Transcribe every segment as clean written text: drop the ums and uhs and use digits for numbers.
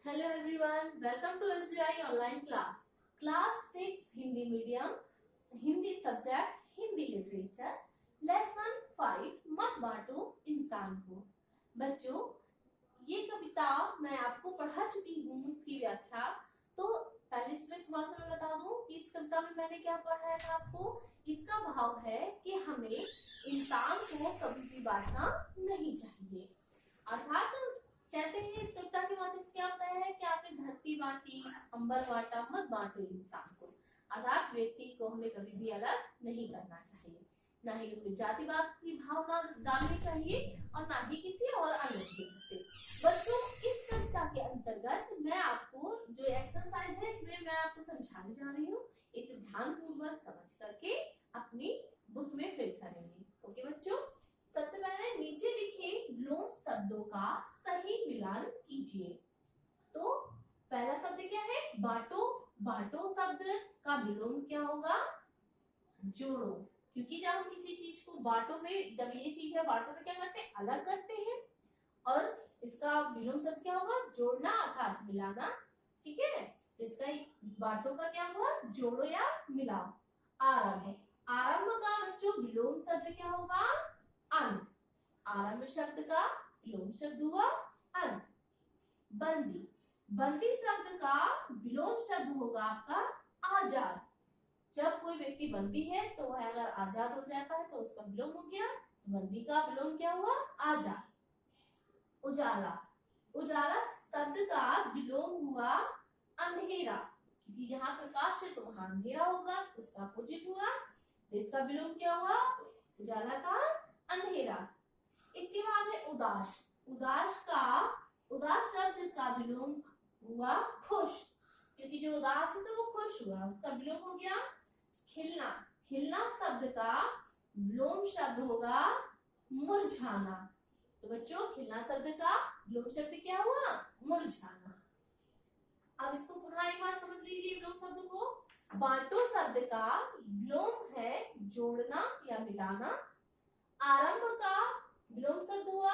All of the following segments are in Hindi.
Hello everyone, welcome to SGI online class 6 Hindi medium, Hindi subject Hindi literature, lesson 5 मत बांटो इंसान को। बच्चों, ये कविता मैं आपको पढ़ा चुकी हूँ, इसकी व्याख्या। तो पहले इसमें थोड़ा सा मैं बता दूं कि इस कविता में मैंने क्या पढ़ाया था आपको। इसका भाव है कि हमें इंसान को कभी भी बांटना नहीं चाहिए। अर्थात कहते हैं इस कविता के माध्यम से क्या होता है कि आपने धरती बांटी, अंबर बांटा, मत बांटो इंसान को। अर्थात व्यक्ति को हमें कभी भी अलग नहीं करना चाहिए, ना ही उनमें जातिवाद की भावना डालनी चाहिए और ना ही किसी और अन्य से। बच्चों, इस कविता के अंतर्गत मैं आपको जो एक्सरसाइज है इसमें मैं आपको समझाने जा रही हूँ। इसे ध्यान पूर्वक समझ करके अपनी बुक में फिल करेंगे। ओके बच्चों, सबसे पहले नीचे लिखे विलोम शब्दों का सही मिलान कीजिए। तो पहला शब्द क्या है? बांटो। बांटो शब्द का विलोम क्या होगा? जोड़ो। क्योंकि जब हम किसी चीज को बांटो में, जब ये चीज है बांटो में क्या करते हैं? अलग करते हैं। और इसका विलोम शब्द क्या होगा? जोड़ना अर्थात मिलाना। ठीक है, इसका बांटो का क्या हुआ? जोड़ो या मिलाओ। आरंभ। आरंभ का बच्चों विलोम शब्द क्या होगा? अंत। आरंभ शब्द का विलोम शब्द हुआ अंत। बंदी। बंदी शब्द का विलोम शब्द होगा आपका आजाद। जब कोई व्यक्ति बंदी है तो वह अगर आजाद हो जाता है तो उसका विलोम हो गया। बंदी का विलोम क्या हुआ? आजाद। उजाला। उजाला शब्द का विलोम हुआ अंधेरा, क्योंकि जहां प्रकाश है तो वहां अंधेरा होगा, उसका अपोजिट हुआ। इसका विलोम क्या हुआ? उजाला का अंधेरा। इसके बाद है उदास। उदास शब्द का विलोम हुआ खुश, क्योंकि जो उदास है तो वो खुश हुआ, उसका विलोम हो गया खिलना। खिलना शब्द का विलोम शब्द होगा मुरझाना। तो बच्चों, खिलना शब्द का विलोम शब्द क्या हुआ? मुरझाना। अब इसको पुनः एक बार समझ लीजिए विलोम शब्द को। बांटो शब्द का विलोम है जोड़ना या मिलाना। आरंभ का विलोम शब्द हुआ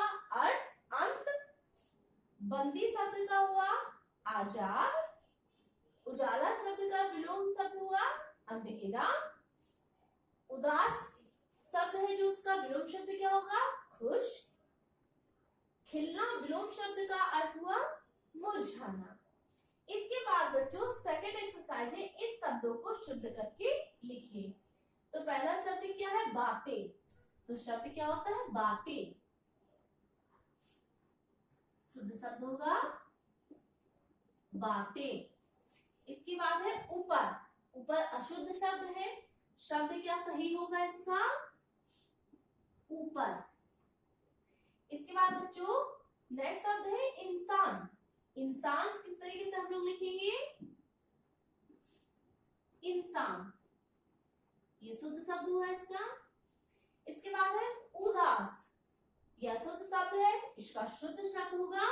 अंत। बंदी शब्द का हुआ आजाद। उजाला शब्द का विलोम शब्द हुआ अंधेरा। उदास शब्द है जो उसका विलोम शब्द क्या होगा? खुश। खिलना विलोम शब्द का अर्थ हुआ मुरझाना। इसके बाद बच्चों सेकंड एक्सरसाइज है, इन शब्दों को शुद्ध करके लिखिए। तो पहला शब्द क्या है? बातें। तो शब्द क्या होता है? बातें। शुद्ध शब्द होगा बातें। इसके बाद है ऊपर। ऊपर अशुद्ध शब्द है, शब्द क्या सही होगा इसका? ऊपर। इसके बाद बच्चों नेक्स्ट शब्द है इंसान। इंसान किस तरीके से हम लोग लिखेंगे? इंसान, ये शुद्ध शब्द हुआ इसका। इसके बाद है उदास। यह शुद्ध शब्द है, इसका शुद्ध शब्द होगा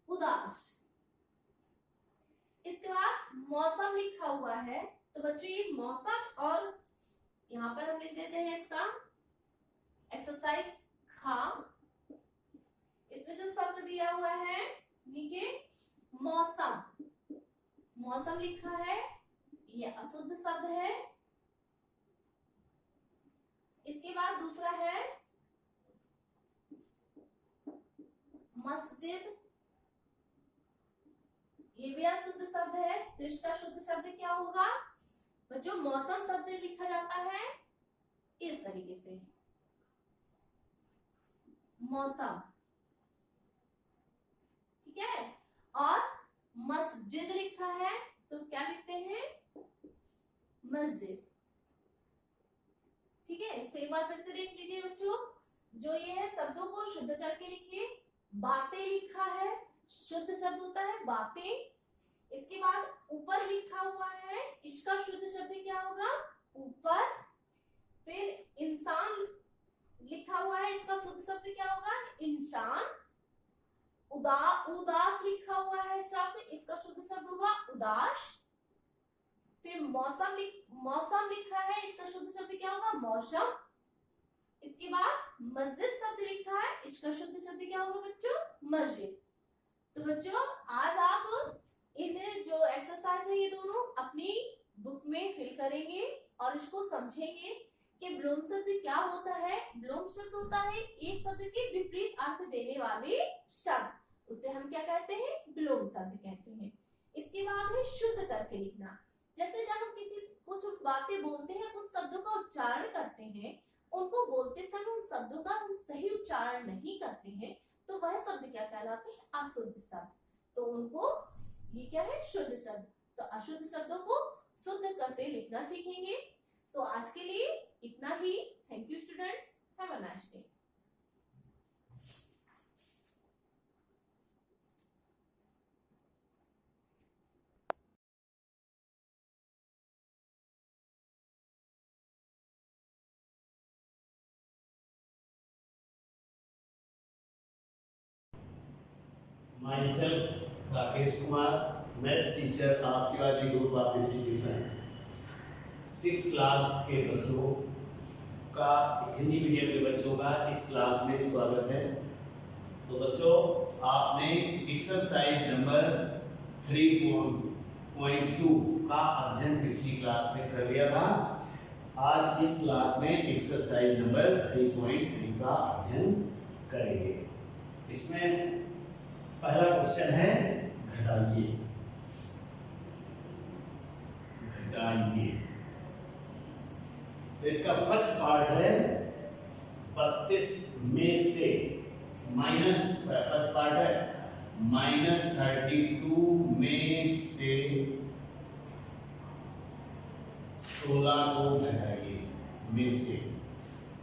उदास। इसके बाद मौसम लिखा हुआ है, तो बच्चों ये मौसम, और यहां पर हम लिख देते हैं इसका एक्सरसाइज खा। इसमें जो शब्द दिया हुआ है नीचे मौसम, मौसम लिखा है, यह अशुद्ध शब्द है। इसके बाद दूसरा है मस्जिद, ये भी अशुद्ध शब्द है। तो इसका शुद्ध शब्द क्या होगा? बच्चों मौसम शब्द लिखा जाता है इस तरीके से, मौसम। ठीक है, और मस्जिद लिखा है तो क्या लिखते हैं? मस्जिद। ठीक है, इसको एक बार फिर से देख लीजिए बच्चों। जो ये है शब्दों को शुद्ध करके लिखिए। बातें लिखा है, शुद्ध शब्द होता है बातें। इसके बाद ऊपर लिखा हुआ है, इसका शुद्ध शब्द क्या होगा? ऊपर। फिर इंसान लिखा हुआ है, इसका शुद्ध शब्द क्या होगा? इंसान। उदास लिखा हुआ है शब्द, इसका शुद्ध शब्द होगा उदास। फिर मौसम लिखा है, इसका शुद्ध शब्द क्या होगा? मौसम। इसके बाद मस्जिद शब्द लिखा है, इसका शुद्ध शब्द क्या होगा बच्चों? मस्जिद। तो बच्चों आज आप इन जो एक्सरसाइज है ये दोनों अपनी बुक में फिल करेंगे और इसको समझेंगे कि विलोम शब्द क्या होता है। विलोम शब्द होता है एक शब्द के विपरीत अर्थ देने वाले शब्द, उसे हम क्या कहते हैं, विलोम शब्द कहते हैं। इसके बाद है शुद्ध करके लिखना। जैसे जब हम किसी कुछ बातें बोलते हैं, कुछ शब्दों का उच्चारण करते हैं, उनको बोलते समय उन शब्दों का हम सही उच्चारण नहीं करते हैं तो वह शब्द क्या कहलाते हैं, अशुद्ध शब्द। तो उनको ये क्या है, शुद्ध शब्द। तो अशुद्ध शब्दों को शुद्ध करके लिखना सीखेंगे। तो आज के लिए इतना ही। Thank you students, have a nice day. Myself, Rakesh Kumar, maths teacher of Shivaji group of institution. 6 class के बच्चों का, हिंदी मीडियम के बच्चों का इस क्लास में स्वागत है। तो बच्चों, आपने एक्सरसाइज नंबर 3.2 का अध्ययन पिछली क्लास में कर लिया था। आज इस क्लास में एक्सरसाइज नंबर 3.3 का अध्ययन करेंगे। इसमें पहला क्वेश्चन है घटाइए। तो इसका फर्स्ट पार्ट है 32 में से माइनस, फर्स्ट पार्ट है -32 में से 16 को घटाइए। में से,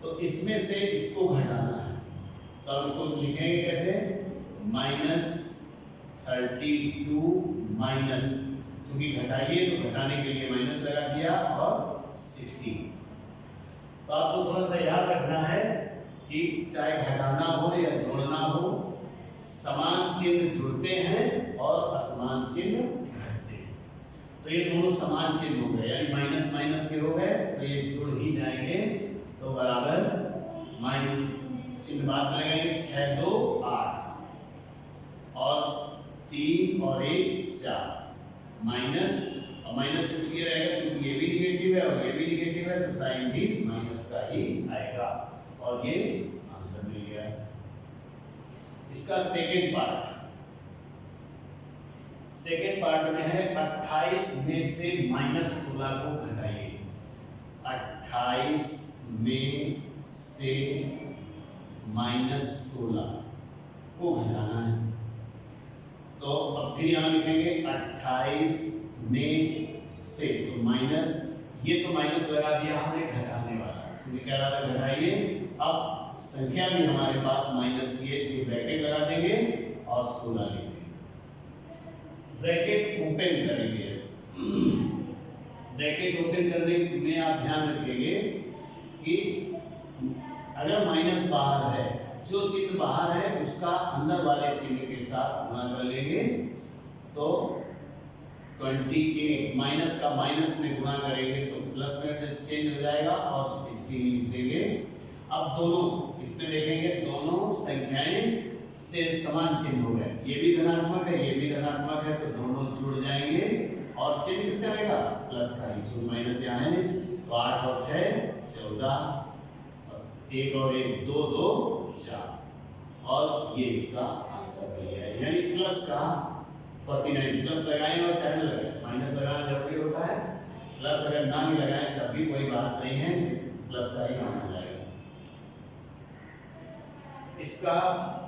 तो इसमें से इसको घटाना है, तो हम इसको लिखेंगे कैसे, -32 माइनस, क्योंकि घटाइए तो घटाने के लिए माइनस लगा दिया, और 16। तो आपको थोड़ा सा याद रखना है कि चाहे घटाना हो या जोड़ना हो, समान चिन्ह जुड़ते हैं और असमान चिन्ह घटते हैं। तो ये दोनों समान चिन्ह हो गए, यानी माइनस माइनस के हो गए, तो ये जुड़ ही जाएंगे। तो बराबर चिन्ह बाद में लगाएंगे, 6 2 8 और 3 और 1 4, माइनस, और माइनस इसलिए रहेगा क्योंकि ये भी निगेटिव है और ये भी निगेटिव है, तो साइन भी माइनस का ही आएगा, और ये आंसर मिल गया। इसका सेकेंड पार्ट में है 28 में से -16 को घटाइए। 28 में से -16 को घटाना है। तो अब फिर यहाँ लिखेंगे 28 में से, तो माइनस, ये तो माइनस लगा दिया हमने घटाने वाला, क्योंकि कह रहा था घटाइए। अब संख्या भी हमारे पास माइनस की है, इसलिए ब्रैकेट लगा देंगे और 16 लिख देंगे। ब्रैकेट ओपन करेंगे। ब्रैकेट ओपन करने में आप ध्यान रखेंगे कि अगर माइनस बाहर है, जो चिन्ह बाहर है उसका अंदर वाले चिन्ह के साथ गुणा कर लेंगे, तो 28 माइनस का माइनस में गुणा करेंगे तो प्लस में चेंज हो जाएगा, और 16 लिख देंगे। अब दोनों इसमें देखेंगे, दोनों संख्याएं से समान चिन्ह हो गए, ये भी धनात्मक है, ये भी धनात्मक है, तो दोनों जुड़ जाएंगे, और चिन्ह किसका रहेगा, प्लस का ही, जो माइनस यहाँ है। तो 8 और 6 14, 1 और 1 2 2 4, और ये इसका आंसर मिल गया। यानी प्लस का 49, प्लस लगाएं और चाहे न लगाएं, माइनस लगाना जरूरी होता है, प्लस अगर ना ही लगाएं तब भी कोई बात नहीं है, प्लस का ही माना जाएगा। इसका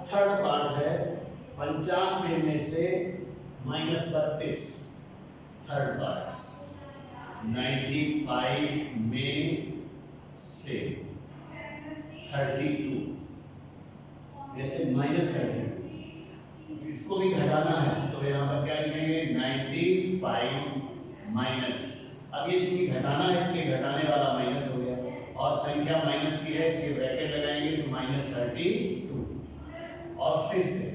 थर्ड पार्ट है 95 में से -32, थर्ड पार्ट 95 में से 32, जैसे -32, इसको भी घटाना है, तो यहाँ पर क्या लिखेंगे, 95 माइनस। अब ये चूंकि घटाना है, इसलिए घटाने वाला माइनस हो गया, और संख्या माइनस की है, इसलिए ब्रैकेट लगाएंगे तो -32, और फिर से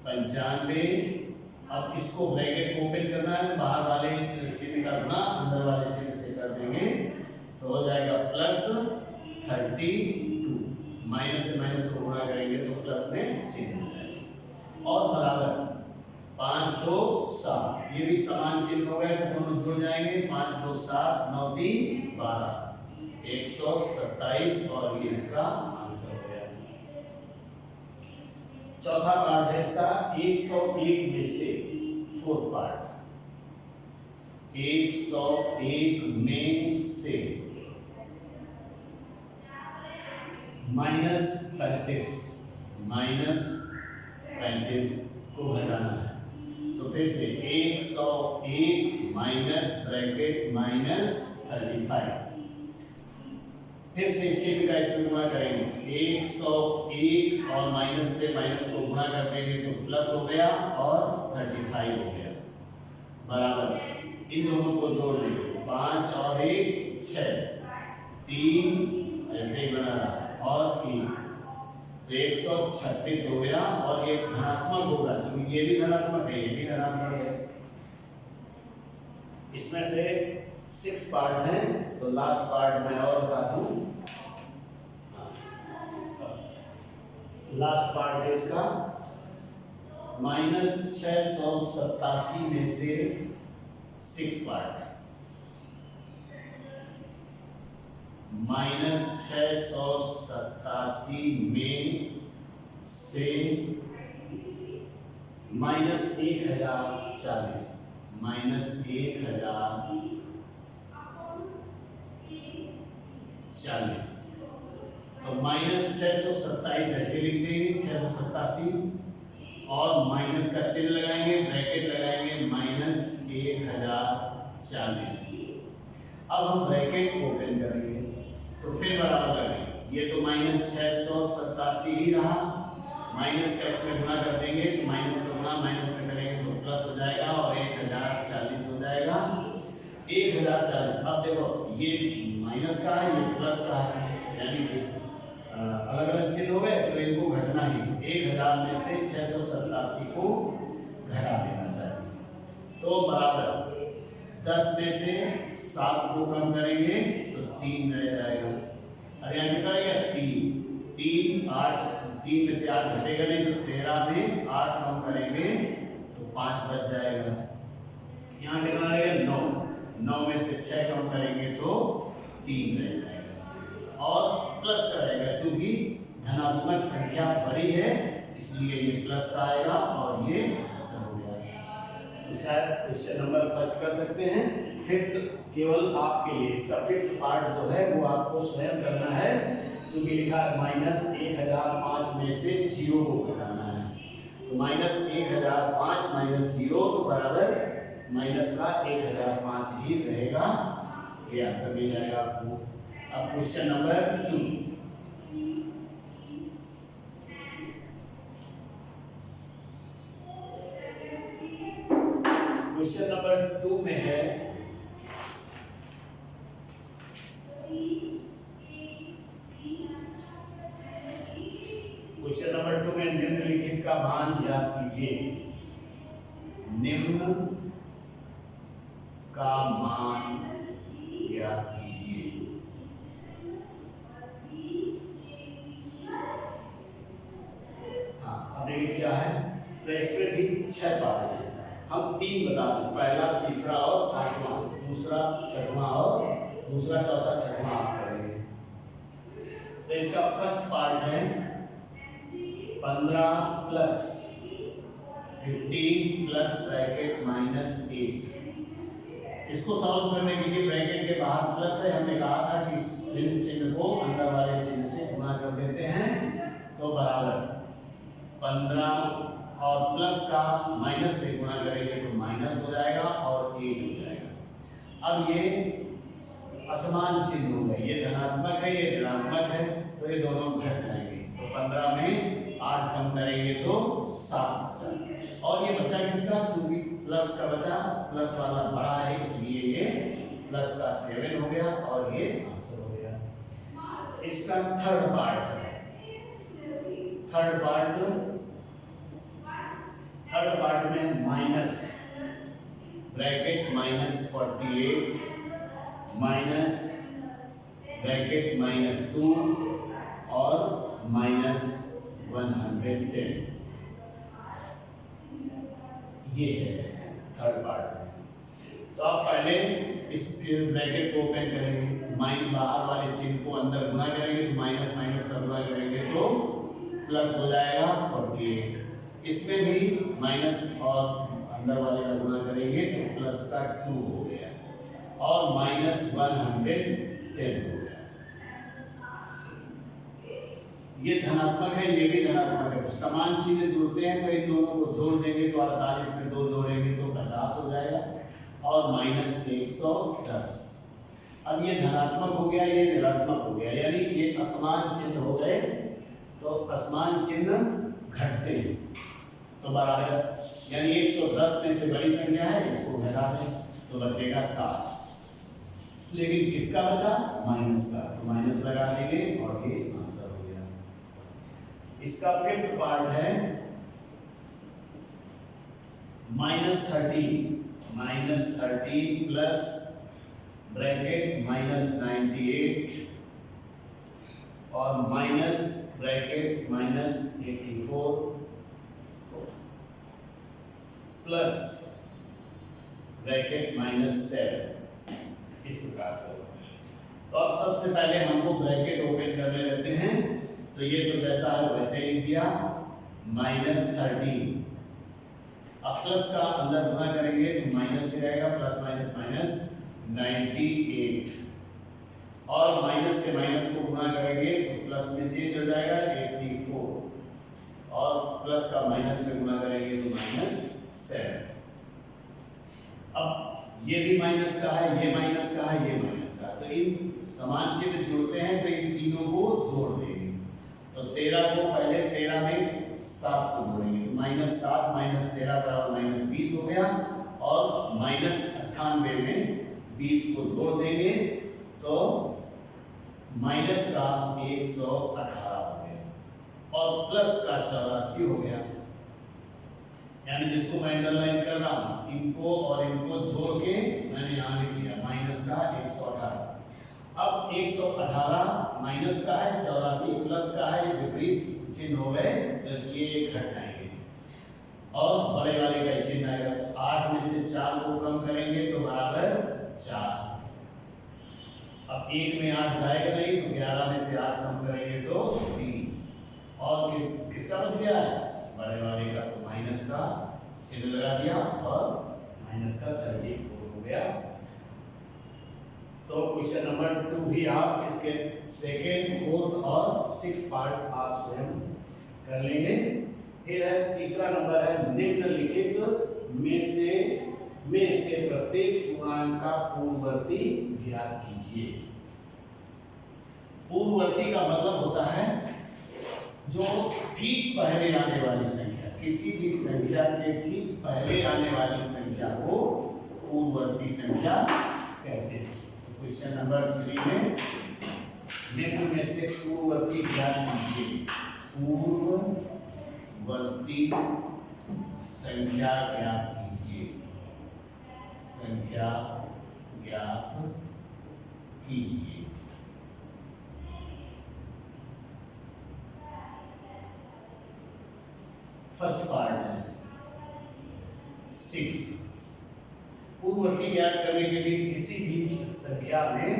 95। अब इसको ब्रैकेट को ओपन करना है, बाहर वाले चिन्ह का गुणा अंदर वाले चिन्ह से कर देंगे, तो हो जाएगा +32, माइनस से माइनस को गुणा करेंगे तो प्लस में चिन्ह हो जाएगा, और बराबर ये भी समान चिन्ह हो गए तो दोनों जुड़ जाएंगे। 5 2 7 9 3 12 127 और ये इसका आंसर हो गया। चौथा पार्ट है इसका 101 में से फोर्थ पार्ट 101 में से -35 को घटाना है। तो फिर से 101 माइनस ब्रैकेट -35, फिर से इस चिन्ह का इसमें गुणा करेंगे। 101 और माइनस से माइनस को गुणा कर देंगे तो प्लस हो गया और 35 हो गया, बराबर इन दोनों को जोड़ देंगे। 5 और 1 6, 3 ऐसे ही बना रहा और 1 तो 136 हो गया और ये धनात्मक होगा क्योंकि ये भी धनात्मक है, ये भी धनात्मक है। इसमें से 6 पार्ट हैं तो लास्ट पार्ट मैं और बता दूं। लास्ट पार्ट है इसका -687 में से 6 पार्ट -687 में से -1040 -1040 तो -627 ऐसे लिख देंगे 687 और माइनस का चिन्ह लगाएंगे, ब्रैकेट लगाएंगे -1040। अब हम ब्रैकेट ओपन करेंगे तो फिर बराबर लगाएंगे। ये तो -687 ही रहा, माइनस का इसमें गुणा कर देंगे तो माइनस का गुणा माइनस में करेंगे तो प्लस हो जाएगा और 1040 हो जाएगा। 1040 अब देखो ये माइनस का है ये प्लस का है, यानी अलग अलग चिन्ह हो गए तो इनको घटना ही 1000 में से 687 को घटा देना चाहिए। तो बराबर 10 में से 7 को कम करेंगे तो 3 रह जाएगा। अब यहाँ कितना रह गया 3 8 3 में से 8 घटेगा नहीं तो 13 में 8 कम करेंगे तो 5 बच जाएगा। यहाँ कितना रहेगा 9 में से 6 कम करेंगे तो 3 रह जाएगा और प्लस का रहेगा चूंकि धनात्मक संख्या बड़ी है इसलिए ये प्लस का आएगा और ये आंसर हो गया। तो शायद क्वेश्चन नंबर फर्स्ट कर सकते हैं। फिफ्थ केवल आपके लिए, इसका फिफ्थ पार्ट जो है वो आपको स्वयं करना है क्योंकि लिखा है -1005 में से 0 को घटाना है। तो -1005 -0 तो बराबर माइनस का 1005 ही रहेगा, ये आंसर मिल जाएगा आपको। अब क्वेश्चन नंबर 2 क्वेश्चन नंबर 2 में है क्वेश्चन नंबर 2 में निम्नलिखित का मान ज्ञात कीजिए। निम्न का मान ज्ञात कीजिए। हाँ अब देखिए क्या है, तो इसमें भी 6 पार्ट है, हम 3 बता दें, पहला तीसरा और पांचवा, दूसरा छठवां और दूसरा चौथा छठवां आप करेंगे। तो इसका फर्स्ट पार्ट है 15 प्लस 15 प्लस ब्रैकेट -8। इसको सॉल्व करने के लिए ब्रैकेट के बाहर प्लस है, हमने कहा था कि चिन्ह को अंदर वाले चिन्ह से गुणा कर देते हैं तो बराबर 15 और प्लस का माइनस से गुणा करेंगे तो माइनस हो जाएगा और 8 हो जाएगा। अब ये असमान चिन्ह हो गए, ये धनात्मक है ये ऋणात्मक है तो ये दोनों घट जाएंगे। तो 15 में 8 कम करेंगे तो 7 बचा और ये बचा किसका, चूंकि प्लस का बचा, प्लस वाला बड़ा है इसलिए ये प्लस का 7 हो गया और ये आंसर हो गया। इसका थर्ड पार्ट है, थर्ड पार्ट में माइनस ब्रैकेट -48 माइनस ब्रैकेट -2 और -110 ये है थर्ड पार्ट में। तो आप पहले इस ब्रैकेट को ओपन करेंगे, माइन बाहर वाले चिन्ह को अंदर गुना करेंगे तो माइनस माइनस का गुना करेंगे तो प्लस हो जाएगा 48। इसमें भी माइनस और अंदर वाले का गुना करेंगे तो प्लस का 2 हो गया और माइनस 110 हो गया। ये धनात्मक है, ये भी धनात्मक है, तो समान चिन्ह जुड़ते हैं तो इन दोनों को जोड़ देंगे तो 48 में 2 जोड़ेंगे तो 50 हो जाएगा और माइनस 110। अब ये धनात्मक हो गया, ये ऋणात्मक हो गया, यानी ये असमान चिन्ह हो गए, तो असमान चिन्ह घटते हैं तो बराबर, यानी 110 में से बड़ी संख्या है, इसको घटा दें तो बचेगा 7। लेकिन किसका बचा? माइनस का, तो माइनस लगा देंगे और ये आंसर हो गया। इसका फिफ्थ पार्ट है -30 प्लस ब्रैकेट -98 और माइनस ब्रैकेट -84 प्लस ब्रैकेट -7, इस प्रकार से होगा। तो अब सबसे पहले हमको ब्रैकेट ओपन करने रहते हैं, तो ये तो जैसा है वैसे लिख दिया -30। अब प्लस का अंदर गुना करेंगे तो माइनस से रहेगा, प्लस माइनस माइनस 98 और माइनस से माइनस को गुना करेंगे तो प्लस में चेंज हो जाएगा 84 और प्लस का माइनस में गुना करेंगे तो -7। अब ये भी माइनस का है, ये माइनस का है, ये माइनस का, तो इन समान चिन्ह जुड़ते हैं तो इन तीनों को जोड़ देंगे। तो 13 को पहले 13 में 7 को जोड़ेंगे तो -7 - 13 बराबर -20 हो गया और -98 में 20 को जोड़ देंगे तो माइनस का 118 हो गया और प्लस का 84 हो गया। यानी जिसको मैं अंडरलाइन कर रहा हूं, इनको और इनको जोड़ के मैंने यहाँ लिख दिया माइनस का 118। अब 118 माइनस का है, 84 प्लस का है, विपरीत चिन्ह हो गए तो इसलिए ये घट जाएंगे और बड़े वाले का चिन्ह आएगा। तो 8 में से 4 को कम करेंगे तो बराबर 4। अब 1 में 8 जाएगा नहीं तो 11 में से 8 कम करेंगे तो 3 और किसका बच गया है? बड़े वाले का, तो माइनस का चिन्ह लगा दिया और माइनस का 34 हो गया। तो क्वेश्चन नंबर 2 भी आप इसके सेकेंड, फोर्थ और सिक्स पार्ट आप स्वयं कर लेंगे। फिर है तीसरा नंबर है निम्नलिखित में से प्रत्येक पूर्णांक का पूर्ववर्ती ज्ञात कीजिए। पूर्ववर्ती का मतलब होता है जो ठीक पहले आने वाली संख्या, किसी भी संख्या के ठीक पहले आने वाली संख्या को पूर्ववर्ती संख्या कहते हैं। तो क्वेश्चन नंबर 3 में निम्न में से पूर्ववर्ती ज्ञात कीजिए। पूर्ववर्ती संख्या ज्ञात कीजिए, संख्या ज्ञात कीजिए। फर्स्ट पार्ट है 6। पूर्ववर्ती ज्ञात करने के लिए किसी भी संख्या में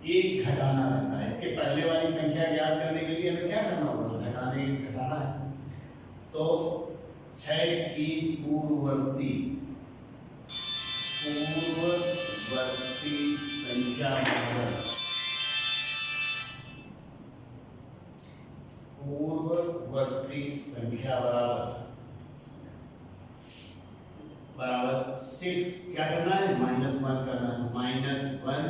एक घटाना रहता है। इसके पहले वाली संख्या ज्ञात करने के लिए हमें क्या करना होगा? घटाना है। तो 6 की पूर्ववर्ती संख्या पूर्ववर्ती संख्या बराबर 6। क्या करना है? -1 करना है। -1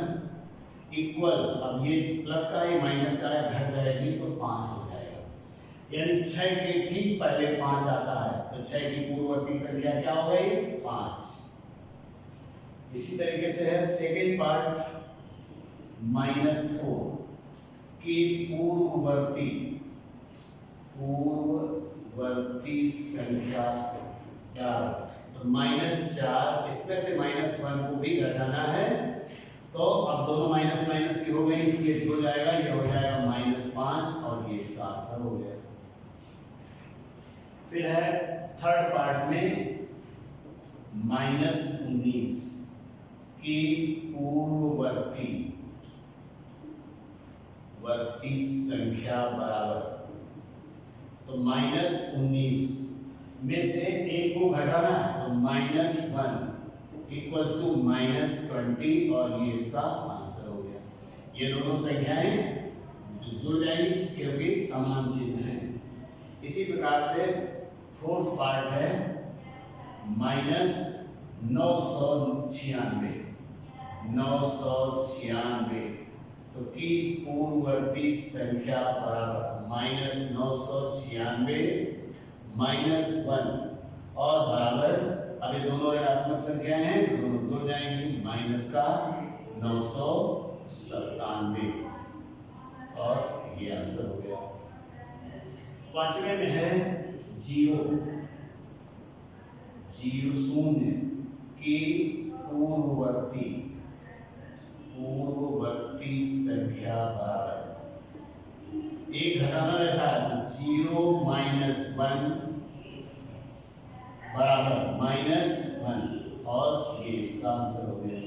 इक्वल, अब ये प्लस का है माइनस का है, घट जाएगी तो 5 हो जाएगा। यानी 6 के ठीक पहले 5 आता है तो 6 की पूर्ववर्ती संख्या क्या हो गई? 5। इसी तरीके से है सेकेंड पार्ट -4 की पूर्ववर्ती संख्या क्या? तो -4, इसमें से -1 को भी घटाना है तो अब दोनों माइनस माइनस की हो गई, इसलिए जुड़ जाएगा, ये हो जाएगा -5 और ये इसका आंसर हो गया। फिर है थर्ड पार्ट में -19 की पूर्ववर्ती संख्या बराबर, तो -19 में से एक को घटाना है तो -1 इक्वल्स टू -20 और ये इसका आंसर हो गया। ये दोनों संख्याएं जुड़ जाएंगी क्योंकि समान चिन्ह है। इसी प्रकार से फोर्थ पार्ट है -996 तो की पूर्ववर्ती संख्या बराबर -996 -1 और बराबर, अब ये दोनों ऋणात्मक संख्याएं हैं तो दोनों जुड़ जाएंगी, माइनस का 997 और ये आंसर हो गया। पांचवें में है जीरो शून्य की पूर्ववर्ती संख्या बराबर, एक घटाना रहता है तो 0 -1 बराबर -1 और ये इसका आंसर हो गया।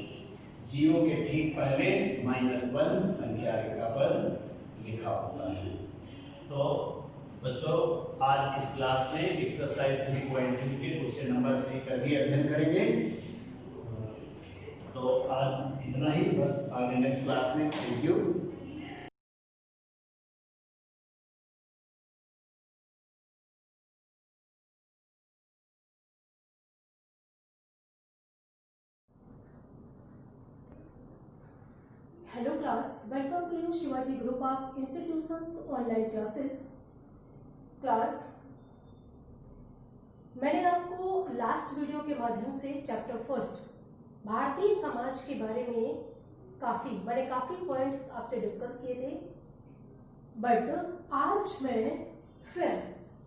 जीरो के ठीक पहले -1 संख्या रेखा पर लिखा होता है। तो बच्चों आज इस क्लास में एक्सरसाइज 3.3 के क्वेश्चन नंबर 3 का भी अध्ययन करेंगे। तो आज इतना ही, बस आगे नेक्स्ट क्लास में। Thank you. Hello class, welcome to Shivaji Group of Institutions online classes. Class, मैंने आपको लास्ट वीडियो के माध्यम से चैप्टर फर्स्ट भारतीय समाज के बारे में मैंने काफी पॉइंट्स आपसे डिस्कस किए थे, बट आज मैं फिर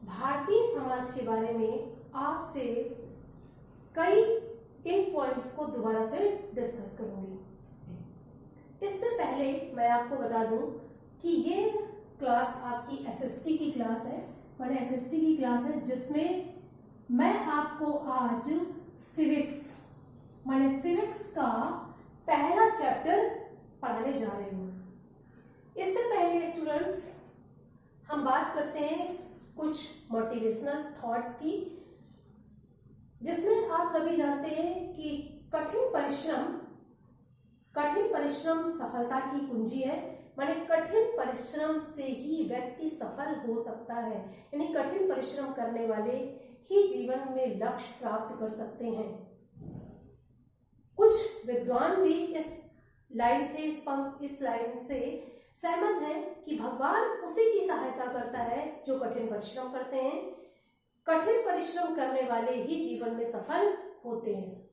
भारतीय समाज के बारे में आपसे कई इन पॉइंट्स को दोबारा से डिस्कस करूंगी। इससे पहले मैं आपको बता दूं कि ये क्लास आपकी एसएसटी की क्लास है, मैंने एसएसटी की क्लास है जिसमें मैं आपको आज सिविक्स का पहला चैप्टर पढ़ाने जा रही हूँ। इससे पहले स्टूडेंट्स हम बात करते हैं कुछ मोटिवेशनल थॉट्स की, जिसमें आप सभी जानते हैं कि कठिन परिश्रम सफलता की कुंजी है। माने कठिन परिश्रम से ही व्यक्ति सफल हो सकता है, यानी कठिन परिश्रम करने वाले ही जीवन में लक्ष्य प्राप्त कर सकते हैं। कुछ विद्वान भी इस लाइन से सहमत हैं कि भगवान उसी की सहायता करता है जो कठिन परिश्रम करते हैं। कठिन परिश्रम करने वाले ही जीवन में सफल होते हैं।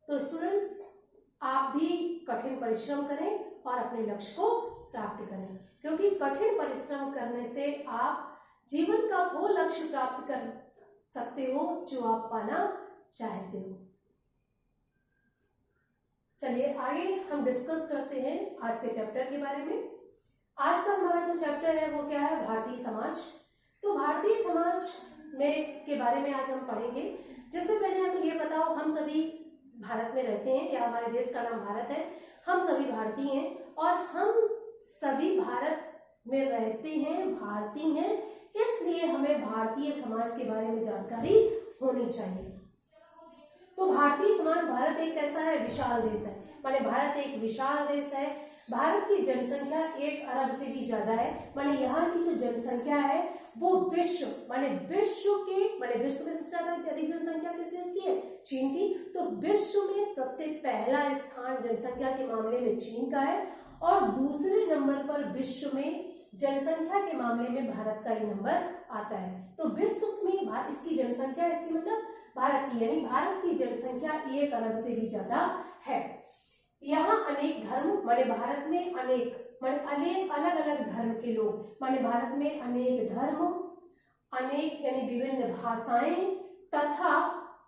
तो स्टूडेंट्स, आप भी कठिन परिश्रम करें और अपने लक्ष्य को प्राप्त करें, क्योंकि कठिन परिश्रम करने से आप जीवन का वो लक्ष्य प्राप्त कर सकते हो जो आप पाना चाहते हो। चलिए आगे हम डिस्कस करते हैं आज के चैप्टर के बारे में। आज का हमारा जो चैप्टर है वो क्या है? भारतीय समाज। तो भारतीय समाज के बारे में आज हम पढ़ेंगे। जिससे पहले हमें ये बताओ, हम सभी भारत में रहते हैं, या हमारे देश का नाम भारत है, हम सभी भारतीय हैं और हम सभी भारत में रहते हैं, भारतीय हैं, इसलिए हमें भारतीय समाज के बारे में जानकारी होनी चाहिए। तो भारतीय समाज, भारत एक कैसा है? विशाल देश है। माने भारत एक विशाल देश है। भारत की जनसंख्या 1 अरब से भी ज्यादा है। माने यहाँ की जो जनसंख्या है वो विश्व में सबसे ज्यादा अधिक जनसंख्या किस देश की है? चीन की। तो विश्व में सबसे पहला स्थान जनसंख्या के मामले में चीन का है और दूसरे नंबर पर विश्व में जनसंख्या के मामले में भारत का ही नंबर आता है। तो विश्व में इसकी जनसंख्या, इसकी मतलब भारत की, यानी भारत की जनसंख्या 1 अरब से भी ज्यादा है। यहाँ अनेक धर्म, माने भारत में अनेक अलग अलग धर्म के लोग, माने भारत में अनेक धर्म, अनेक यानी विभिन्न भाषाएं तथा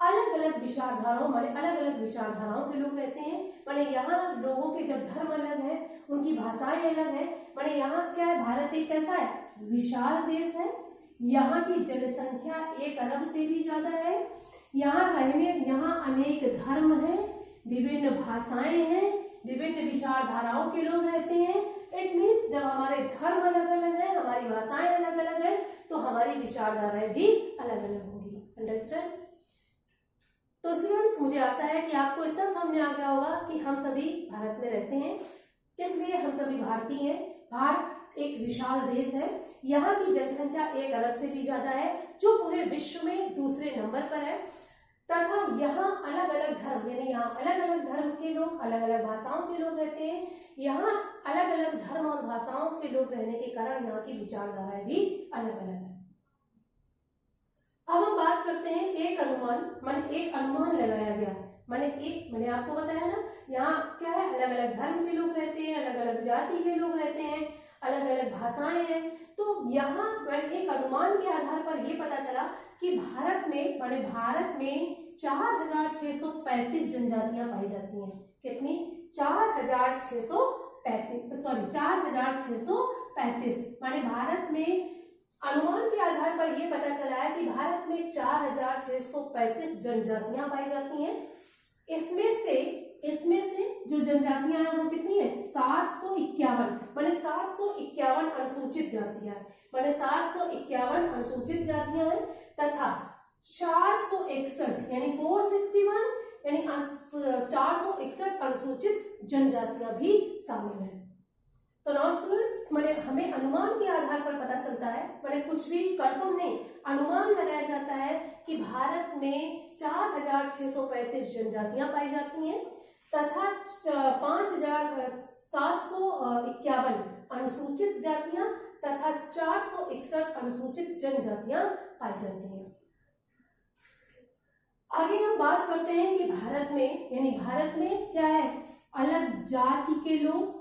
अलग अलग विचारधाराओं के लोग रहते हैं। माने यहाँ लोगों के जब धर्म अलग है, उनकी भाषाएं अलग है। माने यहाँ क्या है? भारत एक कैसा है? विशाल देश है। यहाँ की जनसंख्या 1 अरब से भी ज्यादा है। यहाँ अनेक धर्म हैं, विभिन्न भाषाएं हैं, विभिन्न विचारधाराओं के लोग रहते हैं। इट मीन्स जब हमारे धर्म अलग अलग है, हमारी भाषाएं अलग अलग है, तो हमारी विचारधाराएं भी अलग अलग होंगी। अंडरस्टैंड? तो स्टूडेंट्स, मुझे आशा है कि आपको इतना समझ में आ गया होगा कि हम सभी भारत में रहते हैं, इसलिए हम सभी भारतीय हैं। भारत एक विशाल देश है, यहाँ की जनसंख्या एक अरब से भी ज्यादा है, जो पूरे विश्व में दूसरे नंबर पर है, तथा यहाँ अलग अलग धर्म, यानी यहाँ अलग अलग धर्म के लोग, अलग अलग भाषाओं के लोग रहते हैं। यहाँ अलग अलग धर्म और भाषाओं के लोग रहने के कारण यहाँ की विचारधाराएं भी अलग अलग है। अब हम बात करते हैं एक अनुमान लगाया गया। मैंने आपको बताया ना, यहाँ क्या है, अलग अलग धर्म के लोग रहते हैं, अलग अलग जाति के लोग रहते हैं, अलग अलग भाषाएं हैं। तो यहाँ एक अनुमान के आधार पर यह पता चला कि भारत में 4635 जनजातियां पाई जाती हैं। कितनी? 4635। माने भारत में अनुमान के आधार पर यह पता चला है कि भारत में 4635 जनजातियां पाई जाती हैं। इसमें से जो जनजातियां हैं वो कितनी है? 751। माने 751 अनुसूचित जातियां हैं, माने 751 अनुसूचित जातियां हैं, तथा 461 यानी 461 यानी 461 अनुसूचित जनजातियां भी शामिल हैं। तो नाउ स्टूडेंट्स, हमें अनुमान के आधार पर पता चलता है, कुछ भी कंफर्म नहीं, अनुमान लगाया जाता है कि भारत में 4635 जनजातियां पाई जाती हैं, तथा 5751 अनुसूचित जातियां तथा 461 अनुसूचित जनजातियां पाई जाती हैं। आगे हम बात करते हैं कि भारत में क्या है, अलग जाति के लोग,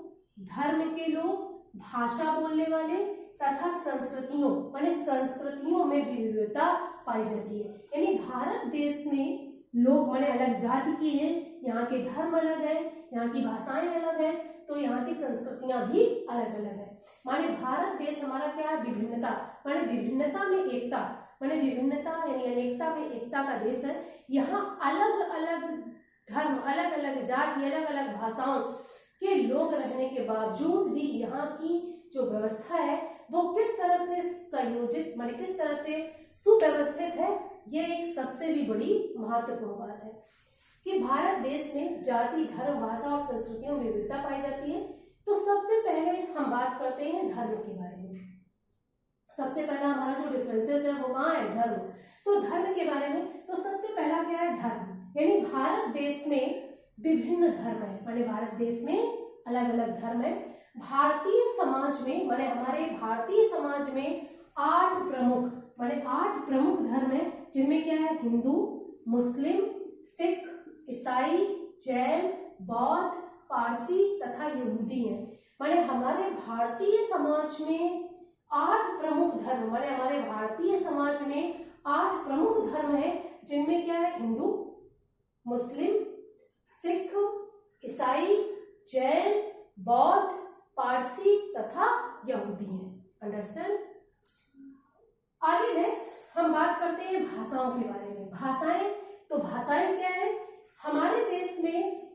धर्म के लोग, भाषा बोलने वाले तथा संस्कृतियों में भी विविधता पाई जाती है। यानी भारत देश में लोग अलग जाति के हैं, यहाँ के धर्म अलग है, यहाँ की भाषाएं अलग है, तो यहाँ की संस्कृतियां भी अलग अलग है। माने भारत देश हमारा क्या है, विभिन्नता विभिन्नता में एकता, विभिन्नता यानी अनेकता में एकता का देश है। यहाँ अलग अलग धर्म, अलग अलग जाति, अलग अलग भाषाओं के लोग रहने के बावजूद भी यहाँ की जो व्यवस्था है वो किस तरह से संयोजित, किस तरह से सुव्यवस्थित है, ये एक सबसे भी बड़ी महत्वपूर्ण बात है कि भारत देश में जाति, धर्म, भाषा और संस्कृतियों में विविधता पाई जाती है। तो सबसे पहले हम बात करते हैं धर्म के बारे में। सबसे पहला हमारा जो डिफरेंसेस है वो कहाँ है, धर्म। तो धर्म के बारे में, तो सबसे पहला क्या है, धर्म। यानी भारत देश में विभिन्न धर्म है, भारत देश में अलग अलग धर्म है। भारतीय समाज में, हमारे भारतीय समाज में 8 प्रमुख धर्म है, जिनमें क्या है, हिंदू, मुस्लिम, सिख, ईसाई, जैन, बौद्ध, पारसी तथा यहूदी है। हमारे भारतीय समाज में 8 प्रमुख धर्म, हमारे भारतीय समाज में 8 प्रमुख धर्म है, जिनमें क्या है, हिंदू, मुस्लिम, सिख, ईसाई, जैन, बौद्ध, पारसी तथा यहूदी हैं। अंडरस्टैंड? आगे नेक्स्ट हम बात करते हैं भाषाओं के बारे में। भाषाएं क्या है, हमारे देश में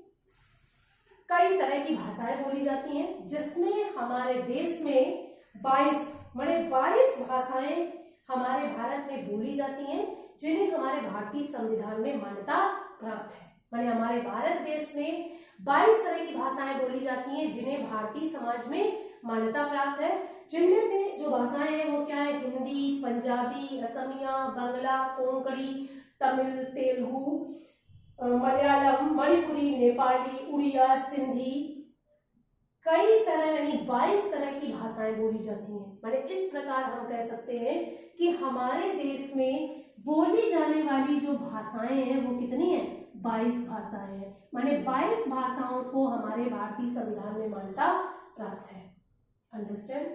कई तरह की भाषाएं बोली जाती हैं, जिसमें हमारे देश में 22 भाषाएं हमारे भारत में बोली जाती हैं, जिन्हें हमारे भारतीय संविधान में मान्यता प्राप्त है। हमारे भारत देश में 22 तरह की भाषाएं बोली जाती हैं, जिन्हें भारतीय समाज में मान्यता प्राप्त है। जिनमें से जो भाषाएं हैं वो क्या है, हिंदी, पंजाबी, असमिया, बांग्ला, कोंकणी, तमिल, तेलुगु, मलयालम, मणिपुरी, नेपाली, उड़िया, सिंधी, कई तरह यानी 22 तरह की भाषाएं बोली जाती हैं। इस प्रकार हम कह सकते हैं कि हमारे देश में बोली जाने वाली जो भाषाएं हैं वो कितनी है, 22 भाषाएं हैं। 22 भाषाओं को हमारे भारतीय संविधान में मान्यता प्राप्त है। अंडरस्टैंड?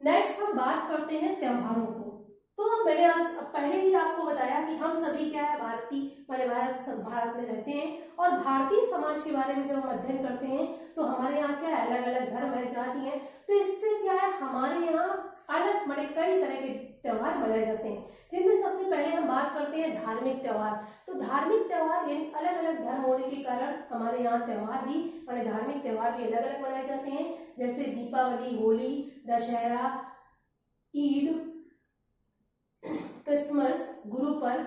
नेक्स्ट हम बात करते हैं त्योहारों को। तो मैंने आज पहले ही आपको बताया कि हम सभी क्या है, भारत में रहते हैं और भारतीय समाज के बारे में जब हम अध्ययन करते हैं तो हमारे यहाँ क्या है, अलग अलग धर्म है, जाति है। तो इससे क्या है, हमारे यहाँ अलग कई तरह के त्योहार मनाए जाते हैं, जिनमें सबसे पहले हम बात करते हैं धार्मिक त्योहार। तो धार्मिक त्योहार यानी अलग अलग धर्म होने के कारण हमारे यहाँ त्योहार भी धार्मिक त्योहार भी अलग अलग मनाए जाते हैं, जैसे दीपावली, होली, दशहरा, ईद, क्रिसमस, गुरु पर्व,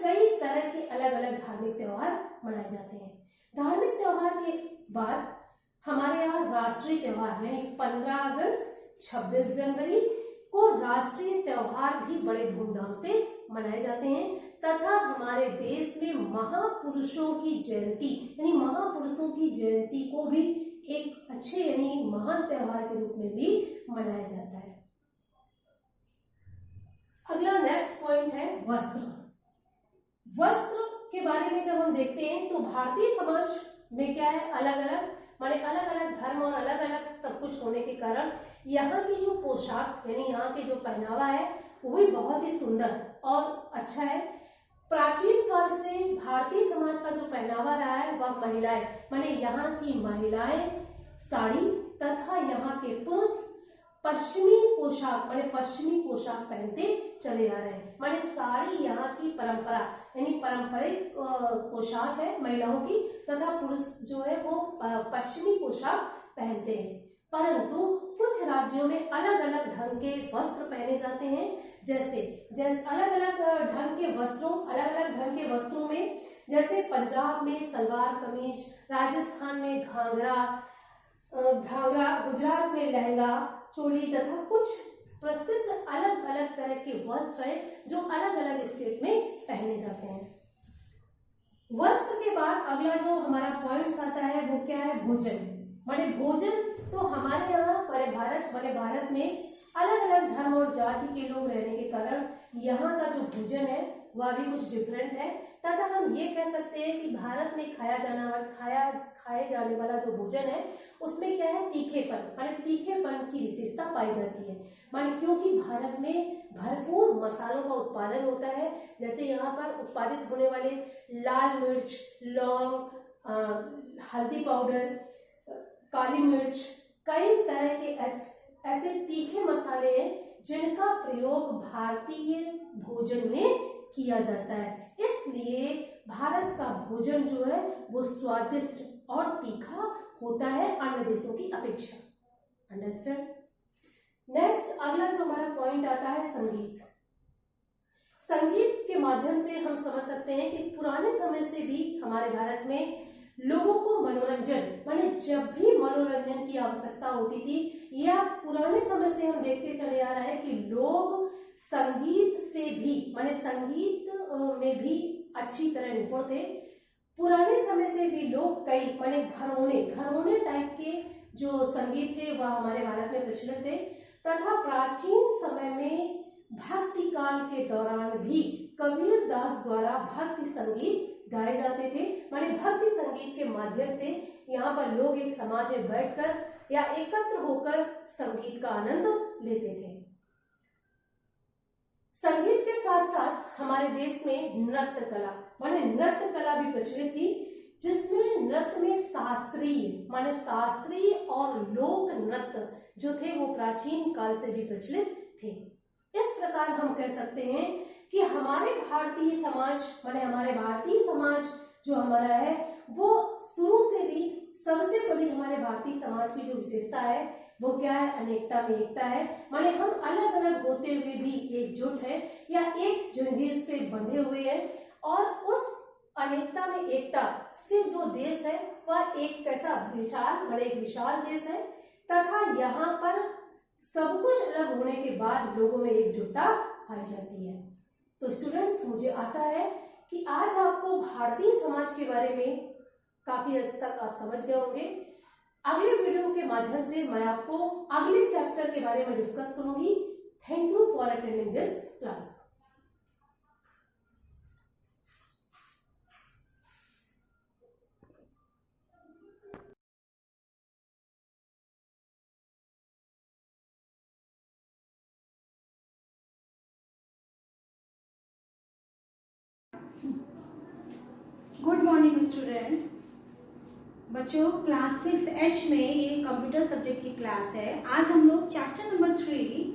कई तरह के अलग अलग धार्मिक त्योहार मनाए जाते हैं। धार्मिक त्योहार के बाद हमारे यहाँ राष्ट्रीय त्योहार यानी 15 अगस्त, 26 जनवरी को राष्ट्रीय त्योहार भी बड़े धूमधाम से मनाए जाते हैं, तथा हमारे देश में महापुरुषों की जयंती यानी महापुरुषों की जयंती को भी एक अच्छे यानी महान त्योहार के रूप में भी मनाया जाता है। अगला नेक्स्ट पॉइंट है वस्त्र। वस्त्र के बारे में जब हम देखते हैं तो भारतीय समाज में क्या है, अलग अलग धर्म और अलग अलग सब कुछ होने के कारण यहाँ की जो पोशाक यानी यहाँ के जो पहनावा है वो भी बहुत ही सुंदर और अच्छा है। प्राचीन काल से भारतीय समाज का जो पहनावा रहा है वह महिलाएं यहाँ की महिलाएं साड़ी तथा यहाँ के पुरुष पश्चिमी पोशाक पहनते चले आ रहे हैं। साड़ी यहाँ की परंपरा यानी पारंपरिक पोशाक है महिलाओं की, तथा पुरुष जो है वो पश्चिमी पोशाक पहनते हैं। परंतु कुछ राज्यों में अलग अलग ढंग के वस्त्र पहने जाते हैं, जैसे अलग अलग ढंग के वस्त्रों में जैसे पंजाब में सलवार कमीज, राजस्थान में घाघरा, गुजरात में लहंगा चोली तथा कुछ प्रसिद्ध अलग अलग तरह के वस्त्र हैं जो अलग अलग स्टेट में पहने जाते हैं। वस्त्र के बाद अगला जो हमारा पॉइंट्स आता है वो क्या है, भोजन। भोजन तो हमारे यहाँ भारत में अलग अलग धर्म और जाति के लोग रहने के कारण यहाँ का जो भोजन है वह भी कुछ डिफरेंट है, तथा हम ये कह सकते हैं कि भारत में खाए जाने वाला जो भोजन है उसमें क्या है, तीखेपन की विशेषता पाई जाती है। क्योंकि भारत में भरपूर मसालों का उत्पादन होता है, जैसे यहाँ पर उत्पादित होने वाले लाल मिर्च, लौंग, हल्दी पाउडर, काली मिर्च, कई तरह के ऐसे तीखे मसाले हैं जिनका प्रयोग भारतीय भोजन में किया जाता है। इसलिए भारत का भोजन जो है वो स्वादिष्ट और तीखा होता है अन्य देशों की अपेक्षा। अंडरस्टैंड। नेक्स्ट अगला जो हमारा पॉइंट आता है संगीत। संगीत के माध्यम से हम समझ सकते हैं कि पुराने समय से भी हमारे भारत में लोगों को मनोरंजन जब भी मनोरंजन की आवश्यकता होती थी, या पुराने समय से हम देखते चले आ रहे हैं कि लोग संगीत से भी संगीत में भी अच्छी तरह निपुण थे। पुराने समय से भी लोग कई घरौने टाइप के जो संगीत थे वह हमारे भारत में प्रचलित थे, तथा प्राचीन समय में भक्ति काल के दौरान भी कबीर दास द्वारा भक्ति संगीत गाए जाते थे। भक्ति संगीत के माध्यम से यहाँ पर लोग एक समाज में बैठकर या एकत्र होकर संगीत का आनंद लेते थे। संगीत के साथ साथ हमारे देश में नृत्य कला भी प्रचलित थी, जिसमें नृत्य में शास्त्रीय और लोक नृत्य जो थे वो प्राचीन काल से भी प्रचलित थे। इस प्रकार हम कह सकते हैं कि हमारे भारतीय समाज जो हमारा है वो शुरू से भी सबसे बड़ी हमारे भारतीय समाज की जो विशेषता है वो क्या है, अनेकता में एकता है। हम अलग अलग होते हुए भी एकजुट है या एक जंजीर से बंधे हुए हैं, और उस अनेकता में एकता से जो देश है वह एक कैसा विशाल देश है, तथा यहाँ पर सब कुछ अलग होने के बाद लोगों में एकजुटता पाई जाती है। तो स्टूडेंट्स, मुझे आशा है कि आज आपको भारतीय समाज के बारे में काफी हद तक आप समझ गए होंगे। अगले वीडियो के माध्यम से मैं आपको अगले चैप्टर के बारे में डिस्कस करूंगी। Thank you for attending this class. Good morning students. बच्चों, क्लास 6H में ये कंप्यूटर सब्जेक्ट की क्लास है। आज हम लोग चैप्टर नंबर 3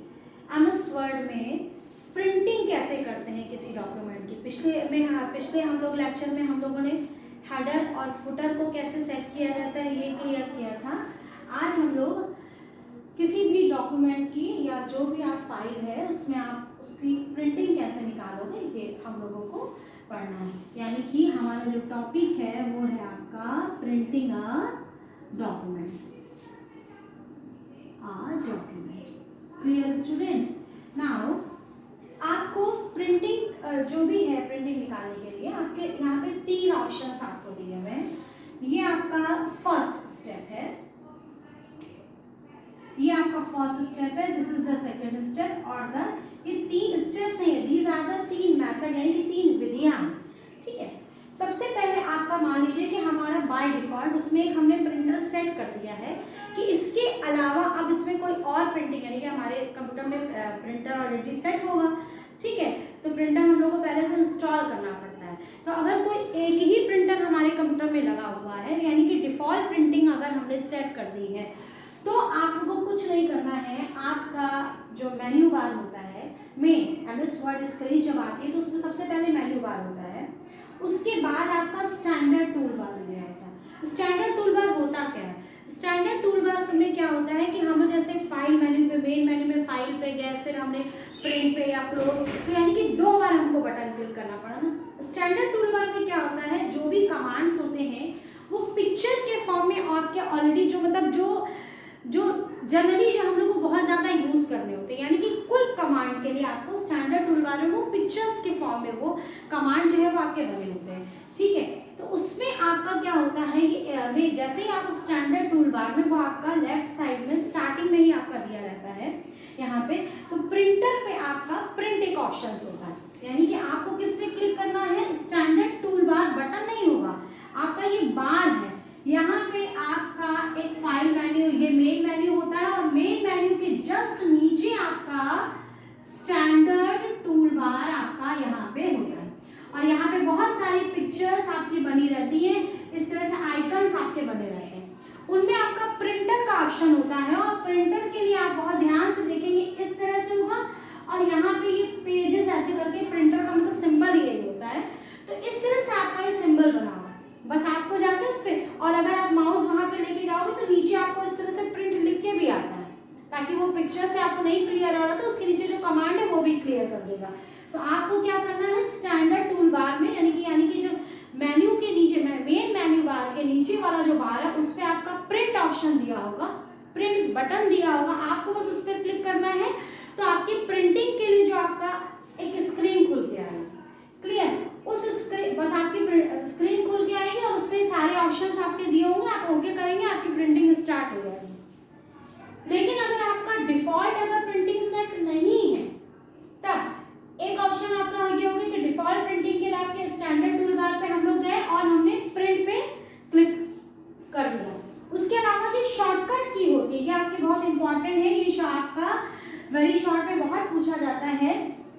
MS वर्ड में प्रिंटिंग कैसे करते हैं किसी डॉक्यूमेंट की। पिछले हम लोग लेक्चर में हम लोगों ने हेडर और फुटर को कैसे सेट किया जाता है ये क्लियर किया था। आज हम लोग किसी भी डॉक्यूमेंट की या जो भी आप फाइल है उसमें आप उसकी प्रिंटिंग कैसे निकालोगे ये हम लोगों को पढ़ना है। यानी कि हमारा जो टॉपिक है वो है आपका printing a document. Clear students? Now आपको प्रिंटिंग जो भी है प्रिंटिंग निकालने के लिए आपके यहाँ पे 3 ऑप्शंस आपको दिए हुए हैं। ये आपका फर्स्ट स्टेप है, ये आपका फर्स्ट स्टेप है, this is the second step और ये 3 स्टेप्स नहीं है, दीज आर द 3 मेथड यानी कि 3 विधियां। ठीक है, सबसे पहले आपका मान लीजिए कि हमारा बाय डिफॉल्ट उसमें हमने प्रिंटर सेट कर दिया है कि इसके अलावा अब इसमें कोई और प्रिंटिंग यानी कि हमारे कंप्यूटर में प्रिंटर ऑलरेडी सेट होगा। ठीक है, तो प्रिंटर हम लोग को पहले से इंस्टॉल करना पड़ता है। तो अगर कोई एक ही प्रिंटर हमारे कंप्यूटर में लगा हुआ है यानी कि डिफॉल्ट प्रिंटिंग अगर हमने सेट कर दी है तो आप लोगों को कुछ नहीं करना है। आपका जो मेन्यू बार होता है मेन MS वर्ड स्क्रीन जब आती है तो उसमें सबसे पहले मेन्यू बार होता है, उसके बाद आपका स्टैंडर्ड टूल बार मिल जाएगा। स्टैंडर्ड टूल बार होता क्या है? स्टैंडर्ड टूल बार में क्या होता है कि हम लोग जैसे फाइल मेन्यू पे मेन मेन्यू में फाइल पे गए, फिर हमने प्रिंट पे या क्लोज, तो यानी कि 2 बार हमको बटन क्लिक करना पड़ा ना। स्टैंडर्ड टूल बार में क्या होता है, जो भी कमांड्स होते हैं वो पिक्चर के फॉर्म में आपके ऑलरेडी जो मतलब जो जनरली जो हम लोग को बहुत ज़्यादा यूज़ करने होते हैं, यानी कि कोई कमांड के लिए आपको स्टैंडर्ड टूल बार में वो पिक्चर्स के फॉर्म में वो कमांड जो है वो आपके बने होते हैं। ठीक है, तो उसमें आपका क्या होता है ये जैसे ही आप स्टैंडर्ड टूल बार में वो आपका लेफ्ट साइड में स्टार्टिंग में ही आपका दिया रहता है यहाँ पे। तो प्रिंटर पे आपका प्रिंट एक ऑप्शन होता है, यानी कि आपको किस पे क्लिक करना है, स्टैंडर्ड टूल बार बटन नहीं होगा, आपका ये बार है। यहाँ पे आपका एक फाइल मेन्यू ये मेन मेन्यू होता है और मेन मेन्यू के जस्ट नीचे आपका स्टैंडर्ड टूल बार आपका यहाँ पे होता है और यहाँ पे बहुत सारी पिक्चर्स आपकी बनी रहती हैं, इस तरह से आइकन्स आपके बने रहते हैं। उनमें आपका प्रिंटर का ऑप्शन होता है और प्रिंटर के लिए आप बहुत ध्यान से देखेंगे इस तरह से होगा और यहाँ पे ये पेजेस ऐसे करके प्रिंटर का मतलब सिंबल यही होता है। तो इस तरह से आपका ये सिंबल बना हुआ है, बस आपको जाके उस पर और अगर आप माउस वहां पे लेके जाओगे तो नीचे आपको इस तरह से प्रिंट लिख के भी आता है ताकि वो पिक्चर से आपको नहीं क्लियर हो रहा तो उसके नीचे जो कमांड है वो भी क्लियर कर देगा। तो आपको क्या करना है, स्टैंडर्ड टूल बार में यानी कि जो मेन्यू के नीचे मेन मेन्यू बार के नीचे वाला जो बार है उस पर आपका प्रिंट ऑप्शन दिया होगा, प्रिंट बटन दिया होगा, आपको बस उस पर क्लिक करना है तो आपकी प्रिंटिंग के लिए जो आपका एक स्क्रीन खुल के आएगी। क्लियर? उस स्क्रीन बस आपकी स्क्रीन खुल के आएगी और उस पर सारे ऑप्शंस आपके दिए होंगे, आप ओके करेंगे, आपकी प्रिंटिंग स्टार्ट हो जाएगी। लेकिन अगर आपका डिफॉल्ट अगर प्रिंटिंग सेट नहीं है तब एक ऑप्शन आपका आगे होगा कि डिफॉल्ट प्रिंटिंग के लिए आपके स्टैंडर्ड टूल बार पे हम लोग गए और हमने प्रिंट पे क्लिक कर दिया। उसके अलावा जो शॉर्टकट की होती है ये आपके बहुत इंपॉर्टेंट है, ये आपका वेरी शॉर्ट में बहुत पूछा जाता है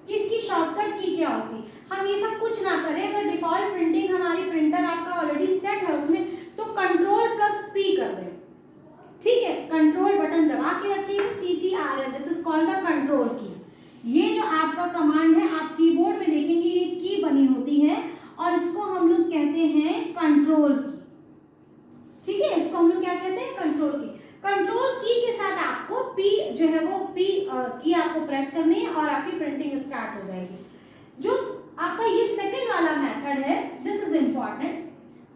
कि इसकी शॉर्टकट की क्या होती है। हम ये सब कुछ ना करें, अगर डिफॉल्ट प्रिंटिंग हमारी प्रिंटर आपका ऑलरेडी सेट है उसमें तो Ctrl+P कर दें। ठीक है, कंट्रोल बटन दबा के रखिएगा, CTRL, this is called the control की। ये जो आपका कमांड है आप कीबोर्ड में देखेंगे ये की बनी होती है और इसको हम लोग कहते हैं कंट्रोल की। ठीक है, इसको हम लोग क्या कहते हैं, कंट्रोल की। कंट्रोल की के साथ आपको P जो है वो P की आपको प्रेस करनी है और आपकी प्रिंटिंग स्टार्ट हो जाएगी। जो आपका ये सेकंड वाला मेथड है दिस इज इंपॉर्टेंट।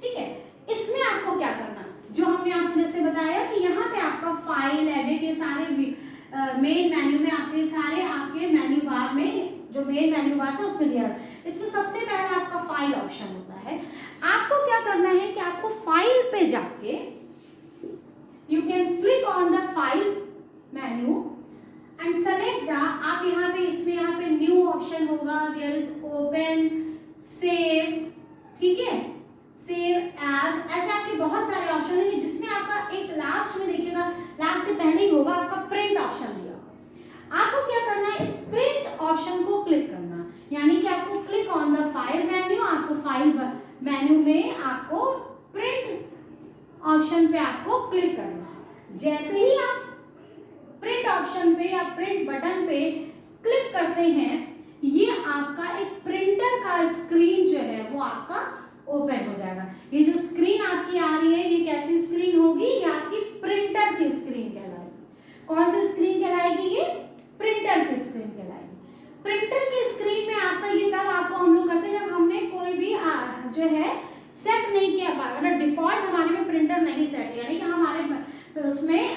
ठीक है, इसमें आपको क्या करना, जो हमने आपको जैसे बताया कि यहाँ पे आपका फाइल एडिट ये सारे मेन मेन्यू में आपके सारे आपके मेन्यू बार में जो मेन मेन्यू बार था उसमें दिया है। इसमें सबसे पहला आपका फाइल ऑप्शन होता है। आपको क्या करना है कि आपको फाइल पे जाके you can click on the file menu and select the, आप यहाँ पे इसमें यहाँ पे न्यू ऑप्शन होगा, देयर इज ओपन, सेव, ठीक है, सेव एज, ऐसे आपके बहुत सारे ऑप्शन हैं जिसमें आपका एक लास्ट में देखिएगा, लास्ट से पहले ही होगा आपका प्रिंट ऑप्शन दिया। आपको क्या करना है, इस प्रिंट ऑप्शन को क्लिक करना, यानी कि आपको click on the file menu, आपको फाइल मेन्यू में आपको प्रिंट ऑप्शन पे आपको क्लिक करना है। जैसे ही आप प्रिंट ऑप्शन पे या प्रिंट बटन पे क्लिक करते हैं, ये आपका एक प्रिंटर का स्क्रीन जो है वो आपका ओपन हो जाएगा। ये जो स्क्रीन आपकी आ रही है, ये कैसी स्क्रीन होगी? ये आपकी प्रिंटर की स्क्रीन कहलाएगी। कौन सी स्क्रीन कहलाएगी? ये प्रिंटर की स्क्रीन कहलाएगी। प्रिंटर की स्क्रीन में आपका ये तब आपको हम लोग करते हैं जब हमने कोई भी जो है सेट नहीं किया, मतलब डिफॉल्ट हमारे में प्रिंटर नहीं सेट, यानी कि हमारे उसमें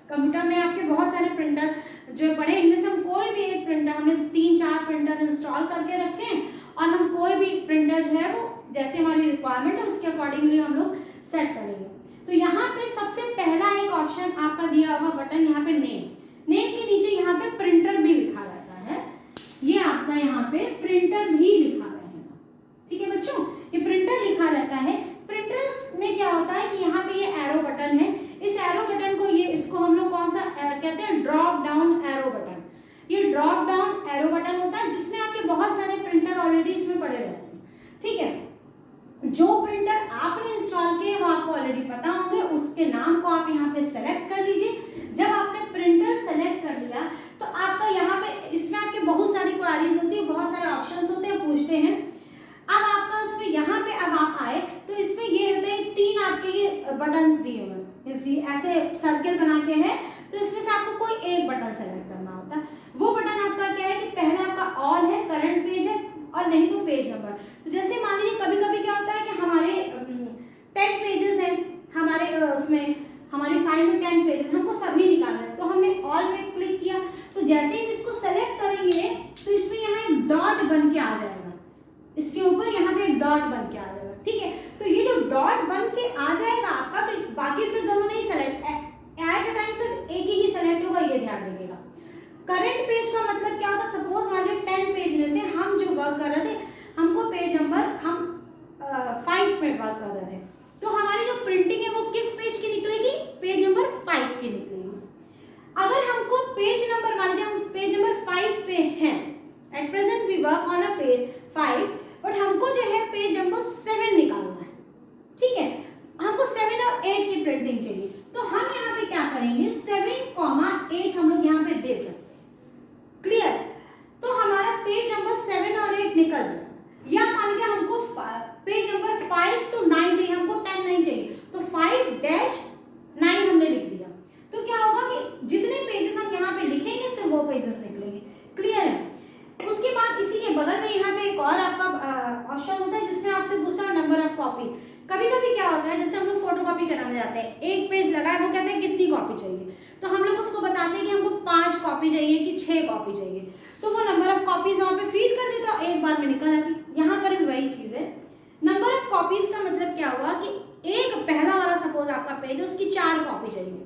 कंप्यूटर में आपके बहुत सारे प्रिंटर जो पड़े, इनमें से हम कोई भी एक प्रिंटर, हमने 3-4 प्रिंटर इंस्टॉल करके रखे हैं और हम कोई भी प्रिंटर जो है वो जैसे हमारी रिक्वायरमेंट है उसके अकॉर्डिंगली हम लोग सेट करेंगे। तो यहाँ पे सबसे पहला एक ऑप्शन आपका दिया हुआ बटन, यहाँ पे नेम के नीचे यहाँ पे प्रिंटर भी लिखा रहता है। ये आपका यहाँ पे प्रिंटर भी लिखा रहेगा। ठीक है बच्चों, ये प्रिंटर लिखा रहता है। प्रिंटर में क्या होता है कि यहाँ पे ये एरो बटन है। इस एरो बटन को इसको हम लोग कौन सा कहते हैं? Drop down arrow button. ये ड्रॉप डाउन एरो बटन होता है जिसमें आपके बहुत सारे प्रिंटर ऑलरेडी इसमें पड़े रहते हैं। ठीक है, जो प्रिंटर आपने इंस्टॉल किए वो आपको ऑलरेडी पता होंगे, उसके नाम को आप यहाँ पे सेलेक्ट कर लीजिए। जब आपने प्रिंटर सेलेक्ट कर लिया तो आपका यहाँ पे इसमें आपके बहुत सारी क्वेरीज होती है, बहुत सारे ऑप्शंस होते हैं, पूछते हैं। अब आपका उसमें यहाँ पे अब आप आए तो इसमें ये होते हैं 3 आपके ये बटन्स दिए हुए, ऐसे सर्किल बना के है, तो इसमें से आपको कोई एक बटन सेलेक्ट करना होता है। वो बटन आपका क्या है कि पहले आपका ऑल है, करंट पेज है, और नहीं तो पेज नंबर। तो जैसे मान लीजिए कभी कभी क्या होता है कि हमारे 10 पेजेस हैं हमारे उसमें, हमारी फाइल में 10 पेजेस, हमको सभी निकालना है, तो हमने ऑल पे क्लिक किया। तो जैसे ही इसको सेलेक्ट करेंगे तो इसमें यहाँ एक डॉट बन के आ जाएगा, इसके ऊपर यहाँ पे एक डॉट बन के आ जाएगा। ठीक है, तो ये जो डॉट बन के आ जाएगा आपका, तो बाकी फिर दोनों नहीं सेलेक्ट, एट अ टाइम सिर्फ एक ही सेलेक्ट होगा, ये ध्यान रखिएगा। करंट पेज का मतलब क्या होता है? सपोज मान लीजिए 10 पेज में से हम जो वर्क कर रहे थे, हमको पेज नंबर हम 5 पे वर्क कर रहे थे, तो हमारी जो प्रिंटिंग है वो किस पेज की निकलेगी? पेज नंबर 5 की निकलेगी। अगर हमको पेज नंबर, मान लीजिए हम पेज नंबर 5 पे हैं, at present we work on a page 5, but हमको जो है पेज नंबर 7 निकालना है। ठीक है, हमको 7 और 8 की प्रिंटिंग चाहिए, तो हम यहाँ पे क्या करेंगे? 7,8 हम लोग यहाँ पे दे सकते हैं। क्लियर? तो हमारा पेज नंबर 7 और 8 निकल जाएगा। या मान लीजिए हमको पेज नंबर 5 to 9 चाहिए, हमको 10 नहीं चाहिए, तो 5-9 हमने लिख दिया। तो क्या होगा कि जितने पेजेस हम यहाँ पे लिखेंगे सिर्फ वो पेजेस निकलेंगे। क्लियर है? उसके बाद इसी के बगल में यहाँ पे एक और आपका ऑप्शन होता है जिसमें आपसे पूछा है नंबर ऑफ कॉपी। कभी कभी क्या होता है, जैसे हम लोग फोटोकॉपी कराने जाते हैं, एक पेज लगा है, वो कहते हैं कितनी कॉपी चाहिए, तो हम लोग उसको बताते हैं कि हमको 5 कॉपी चाहिए कि 6 कॉपी चाहिए, तो वो नंबर ऑफ कॉपीज वहाँ पे फीड कर देता है, एक बार में निकल जाती। यहाँ पर भी वही चीज़ है। नंबर ऑफ कॉपीज का मतलब क्या हुआ कि एक पहला वाला सपोज आपका पेज है, उसकी 4 कॉपी चाहिए,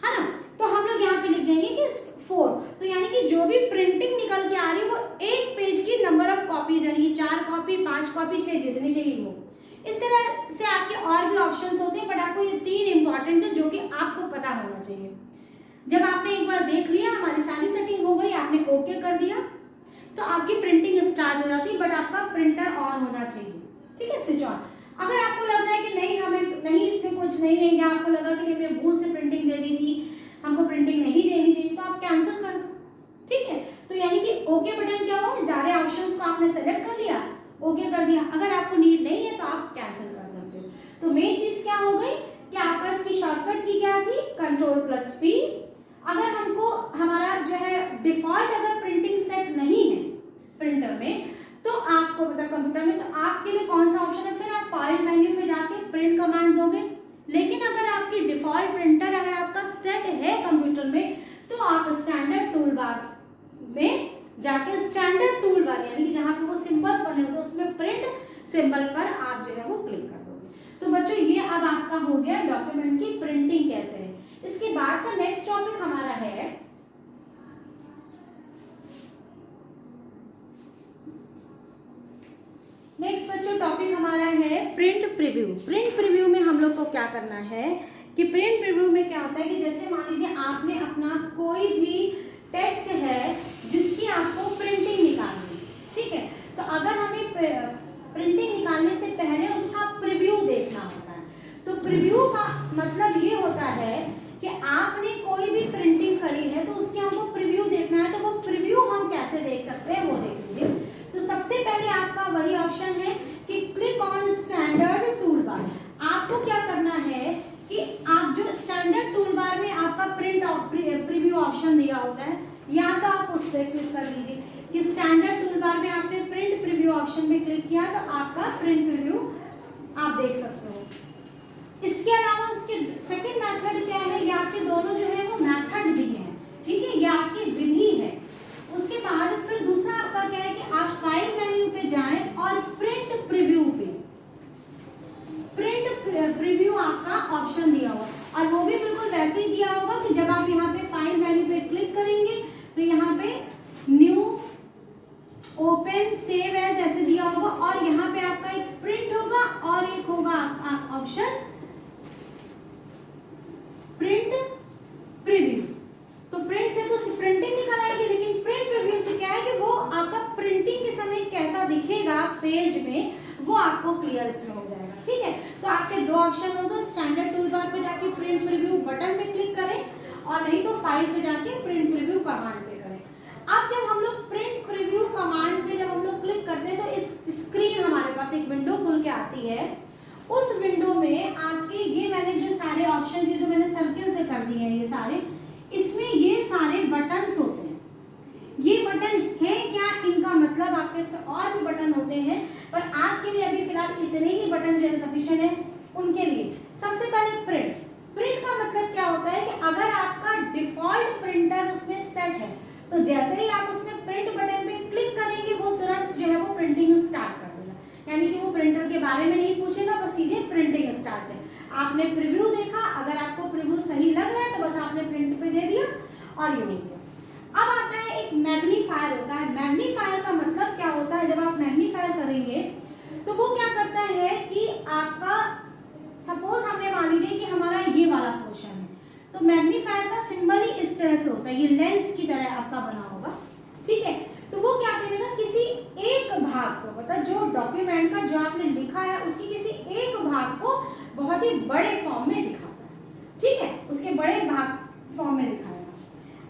है ना, तो हम लोग यहाँ पे लिख देंगे कि 4, तो यानी कि जो भी प्रिंटिंग निकल के आ रही है वो एक पेज की नंबर ऑफ कॉपीज, यानी कि 4 कॉपी, 5 कॉपी, 6 जितनी चाहिए वो। इस तरह से आपके और भी ऑप्शंस होते हैं, बट आपको ये 3 इंपॉर्टेंट है जो कि आपको पता होना चाहिए। जब आपने एक बार देख लिया, हमारी सारी सेटिंग हो गई, आपने ओके कर दिया, तो आपकी प्रिंटिंग स्टार्ट हो जाती है, बट आपका प्रिंटर ऑन होना चाहिए। ठीक है, स्विच ऑन। अगर आपको लग रहा है कि नहीं हमें नहीं इसमें कुछ नहीं है, या आपको लगा कि हमने भूल से प्रिंटिंग दे दी थी, हमको प्रिंटिंग नहीं देनी चाहिए, तो आप कैंसिल कर दो। ठीक है, तो यानी कि ओके बटन क्या हुआ, सारे ऑप्शंस को आपने सेलेक्ट कर लिया, ओके कर दिया। अगर आपको नीड नहीं है तो आप कैंसिल कर सकते हो। तो मेन चीज क्या हो गई कि आपका इसकी शॉर्टकट की क्या थी, Ctrl+P। अगर हमको हमारा जो है डिफॉल्ट अगर प्रिंटिंग सेट नहीं है प्रिंटर में, तो आपको पता कंप्यूटर में, तो आपके लिए कौन सा ऑप्शन है, फिर आप फाइल मेन्यू में जाके प्रिंट कमांड दोगे। लेकिन अगर आपकी डिफॉल्ट प्रिंटर अगर आपका सेट है कंप्यूटर में, तो आप स्टैंडर्ड टूल बार में जाके स्टैंडर्ड टूल बार, यानी कि जहाँ पे वो सिंबल्स बने होते हैं उसमें प्रिंट सिंबल पर आप जो है वो क्लिक कर दोगे। तो बच्चों ये अब आपका हो गया डॉक्यूमेंट की प्रिंटिंग कैसे है। इसके बाद का नेक्स्ट टॉपिक हमारा है टॉपिक हमारा है प्रिंट प्रीव्यू। प्रिंट प्रीव्यू में हम लोग को क्या करना है कि प्रिंट प्रीव्यू में क्या होता है कि जैसे मान लीजिए आपने अपना कोई भी टेक्स्ट है जिसकी आपको प्रिंटिंग निकालनी है, ठीक है, तो अगर हमें प्रिंटिंग निकालने से पहले दिया होता है, या तो आप उस पर क्लिक कर लीजिए कि स्टैंडर्ड टूल बार में आपने प्रिंट प्रीव्यू ऑप्शन में क्लिक किया तो आपका प्रिंट प्रीव्यू आप देख सकते हो। इसके अलावा उसके सेकंड मेथड क्या है, ये आपके दोनों जो है वो मेथड दिए हैं, ठीक है, ये आपकी विधि है। उसके बाद फिर दूसरा आपका क्या है कि आप फाइल मेन्यू पे जाएं और प्रिंट प्रीव्यू पे, प्रिंट प्रीव्यू आपका ऑप्शन दिया हुआ और वो भी बिल्कुल वैसे ही दिया होगा कि जब आप यहाँ पे फाइल मेन्यू पे क्लिक करेंगे तो यहाँ पे न्यू, ओपन, सेव एज ऐसे दिया होगा और यहाँ पे आपका एक प्रिंट होगा और एक होगा ऑप्शन प्रिंट प्रीव्यू। तो प्रिंट से तो प्रिंटिंग निकल आएगी, लेकिन प्रिंट प्रीव्यू से क्या है कि वो आपका प्रिंटिंग के समय कैसा दिखेगा पेज में वो आपको क्लियर इसमें हो जाएगा, ठीक है। तो आपके दो ऑप्शन होगा, स्टैंडर्ड टूल बार पे जाके प्रिंट प्रीव्यू बटन पे क्लिक करें और नहीं तो फाइल पे जाके प्रिंट प्रीव्यू कमांड पे करें। अब जब हम लोग प्रिंट प्रीव्यू कमांड पे जब हम लोग क्लिक करते हैं तो इस स्क्रीन हमारे पास एक विंडो खुल के आती है। उस विंडो में आपके ये मैंने जो सारे ऑप्शंस ये जो मैंने सर्किल से कर दिए हैं ये सारे, इसमें ये सारे बटन्स होते हैं। ये बटन है क्या, इनका मतलब आपके इसमें और भी बटन होते हैं, पर आपके लिए अभी फिलहाल इतने ही बटन जो है सफिशिएंट है उनके लिए। सबसे पहले प्रिंट, प्रिंट का मतलब क्या होता है कि अगर आपका डिफॉल्ट प्रिंटर उसमें सेट है तो जैसे ही आप उसमें प्रिंट बटन पे क्लिक करेंगे वो तुरंत जो है वो प्रिंटिंग स्टार्ट कर देगा, यानी कि वो प्रिंटर के बारे में नहीं पूछेगा, बस सीधे प्रिंटिंग स्टार्ट करें। आपने प्रीव्यू देखा, अगर आपको प्रीव्यू सही लग रहा है तो बस आपने प्रिंट पे दे दिया और ये हो गया। अब आता है एक मैग्नीफायर होता है। मैग्नीफायर का मतलब क्या होता है, जब आप मैग्नीफायर करेंगे तो वो क्या करता है कि आपका सपोज हमने मान लीजिए कि हमारा ये वाला पोर्शन है, तो मैग्नीफायर का सिंबल ही इस तरह से होता है, ये लेंस की तरह आपका बना होगा, ठीक है। तो वो क्या करेगा, किसी एक भाग को, मतलब जो डॉक्यूमेंट का जो आपने लिखा है उसकी किसी एक भाग को बहुत ही बड़े फॉर्म में दिखाता है, ठीक है, उसके बड़े भाग फॉर्म में दिखाएगा।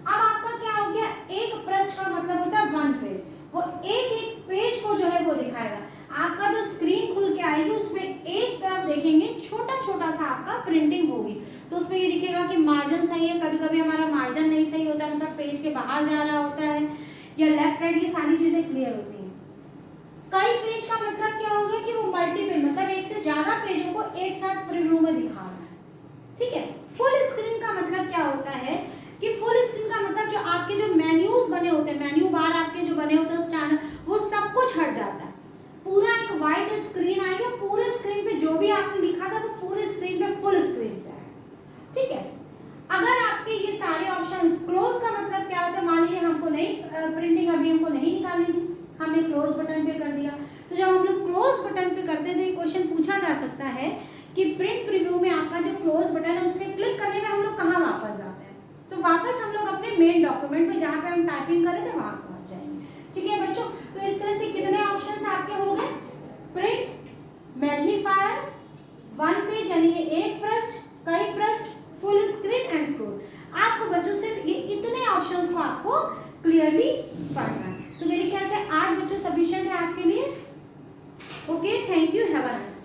अब आपका क्या हो गया, एक पृष्ठ का मतलब होता है वन पेज, वो एक एक पेज को जो है वो दिखाएगा। आपका जो स्क्रीन खुल के आएगी उसमें एक तरफ देखेंगे छोटा छोटा सा आपका प्रिंटिंग होगी, तो उसमें ये दिखेगा कि मार्जिन सही है, कभी कभी हमारा मार्जिन नहीं सही होता है, मतलब पेज के बाहर जा रहा होता है या लेफ्ट राइट, ये सारी चीजें क्लियर होती हैं। कई पेज का मतलब क्या हो गया कि वो मल्टीपल, मतलब एक से ज्यादा पेजों को एक साथ प्रीव्यू में दिखा रहा है, ठीक है। फुल स्क्रीन का मतलब क्या होता है कि फुल स्क्रीन का मतलब जो आपके जो मेन्यूज बने होते हैं, मेन्यू बार आपके जो बने होते हैं स्टैंडर्ड, वो सब कुछ हट जाता है, पूरा एक वाइट स्क्रीन आएगा, पूरे स्क्रीन पे जो भी आपने लिखा था वो पूरे स्क्रीन पे फुल स्क्रीन पे आएगा, ठीक है। अगर आपके ये सारे ऑप्शन, क्लोज का मतलब क्या होता है, मान लीजिए हमको नहीं प्रिंटिंग अभी हमको नहीं निकालनी थी, हमने क्लोज बटन पे कर दिया, तो जब हम लोग क्लोज बटन पे करते हैं तो ये क्वेश्चन पूछा जा सकता है कि प्रिंट प्रीव्यू में आपका जो क्लोज बटन है उसमें क्लिक करने में हम लोग कहाँ वापस जाते हैं, तो वापस हम लोग अपने मेन डॉक्यूमेंट में जहाँ पे हम टाइपिंग करे थे वहाँ पहुँच जाएंगे, ठीक है बच्चों। तो इस तरह से कितने ऑप्शन आपके हो गए, प्रिंट, मैग्नीफायर, वन पेज यानी कि एक पृष्ठ, कई पृष्ठ, फुल स्क्रीन एंड क्लोज। आपको बच्चों सिर्फ ये इतने ऑप्शंस को आपको क्लियरली पढ़ना है। तो मेरे ख्याल से आज बच्चों सफिशिएंट है आपके लिए। Okay, thank you, have a nice